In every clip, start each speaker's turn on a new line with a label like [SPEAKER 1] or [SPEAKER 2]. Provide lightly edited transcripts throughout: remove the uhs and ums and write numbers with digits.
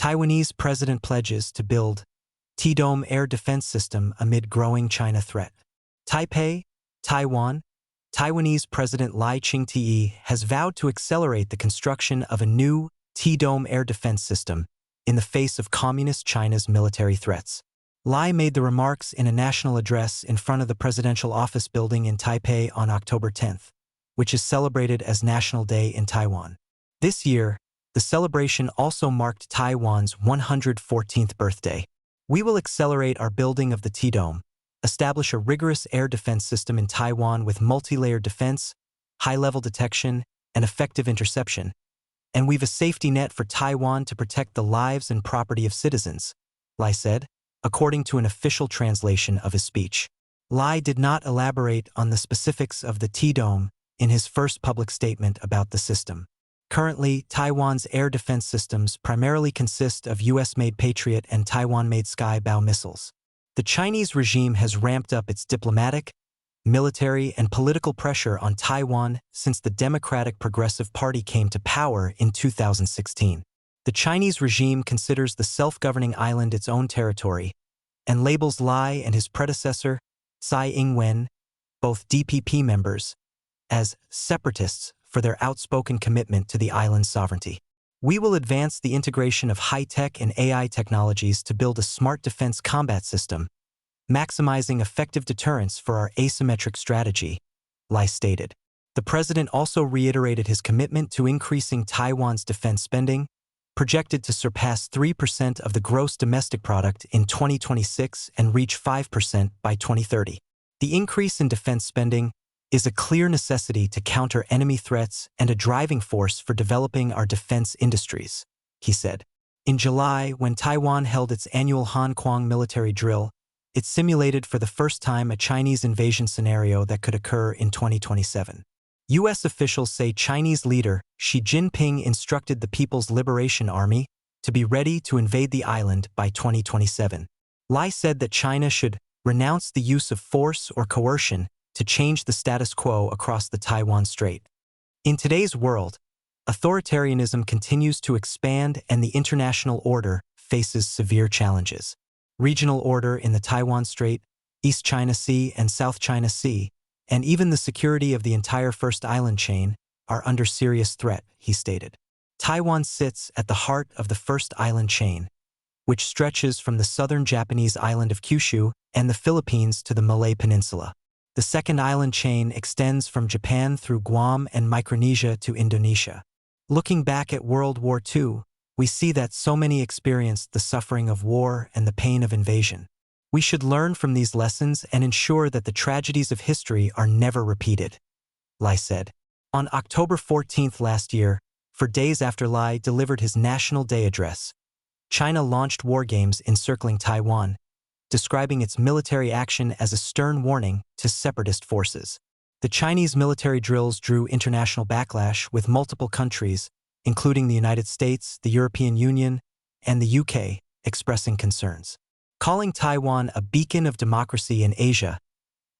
[SPEAKER 1] Taiwanese president pledges to build T-Dome air defense system amid growing China threat. Taipei, Taiwan. Taiwanese President Lai Ching-te has vowed to accelerate the construction of a new T-Dome air defense system in the face of Communist China's military threats. Lai made the remarks in a national address in front of the presidential office building in Taipei on October 10th, which is celebrated as National Day in Taiwan. This year, the celebration also marked Taiwan's 114th birthday. We will accelerate our building of the T-Dome, establish a rigorous air defense system in Taiwan with multi-layered defense, high-level detection, and effective interception, and weave a safety net for Taiwan to protect the lives and property of citizens, Lai said, according to an official translation of his speech. Lai did not elaborate on the specifics of the T-Dome in his first public statement about the system. Currently, Taiwan's air defense systems primarily consist of US-made Patriot and Taiwan-made Sky-Bow missiles. The Chinese regime has ramped up its diplomatic, military, and political pressure on Taiwan since the Democratic Progressive Party came to power in 2016. The Chinese regime considers the self-governing island its own territory and labels Lai and his predecessor, Tsai Ing-wen, both DPP members, as separatists for their outspoken commitment to the island's sovereignty. We will advance the integration of high-tech and AI technologies to build a smart defense combat system, maximizing effective deterrence for our asymmetric strategy, Lai stated. The president also reiterated his commitment to increasing Taiwan's defense spending, projected to surpass 3% of the gross domestic product in 2026 and reach 5% by 2030. The increase in defense spending is a clear necessity to counter enemy threats and a driving force for developing our defense industries, he said. In July, when Taiwan held its annual Han Kuang military drill, it simulated for the first time a Chinese invasion scenario that could occur in 2027. U.S. officials say Chinese leader Xi Jinping instructed the People's Liberation Army to be ready to invade the island by 2027. Lai said that China should renounce the use of force or coercion to change the status quo across the Taiwan Strait. In today's world, authoritarianism continues to expand and the international order faces severe challenges. Regional order in the Taiwan Strait, East China Sea and South China Sea, and even the security of the entire First Island chain are under serious threat, he stated. Taiwan sits at the heart of the First Island chain, which stretches from the southern Japanese island of Kyushu and the Philippines to the Malay Peninsula. The second island chain extends from Japan through Guam and Micronesia to Indonesia. Looking back at World War II, we see that so many experienced the suffering of war and the pain of invasion. We should learn from these lessons and ensure that the tragedies of history are never repeated, Lai said. On October 14th last year, for days after Lai delivered his National Day address, China launched war games encircling Taiwan, describing its military action as a stern warning to separatist forces. The Chinese military drills drew international backlash, with multiple countries, including the United States, the European Union, and the UK, expressing concerns. Calling Taiwan a beacon of democracy in Asia,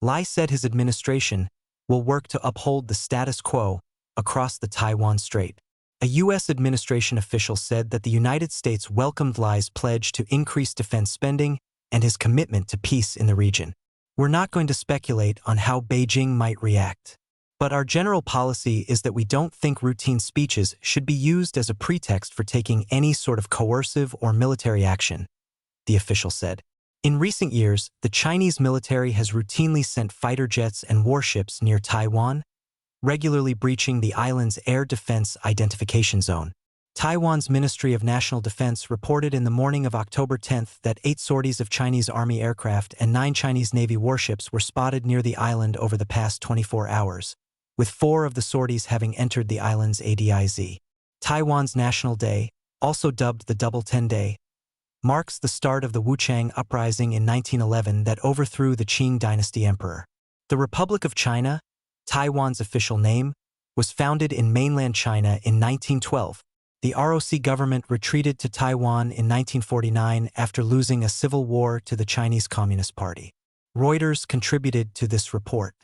[SPEAKER 1] Lai said his administration will work to uphold the status quo across the Taiwan Strait. A U.S. administration official said that the United States welcomed Lai's pledge to increase defense spending and his commitment to peace in the region. We're not going to speculate on how Beijing might react. But our general policy is that we don't think routine speeches should be used as a pretext for taking any sort of coercive or military action, the official said. In recent years, the Chinese military has routinely sent fighter jets and warships near Taiwan, regularly breaching the island's air defense identification zone. Taiwan's Ministry of National Defense reported in the morning of October 10th that 8 sorties of Chinese Army aircraft and 9 Chinese Navy warships were spotted near the island over the past 24 hours, with 4 of the sorties having entered the island's ADIZ. Taiwan's National Day, also dubbed the Double 10 Day, marks the start of the Wuchang Uprising in 1911 that overthrew the Qing dynasty emperor. The Republic of China, Taiwan's official name, was founded in mainland China in 1912. The ROC government retreated to Taiwan in 1949 after losing a civil war to the Chinese Communist Party. Reuters contributed to this report.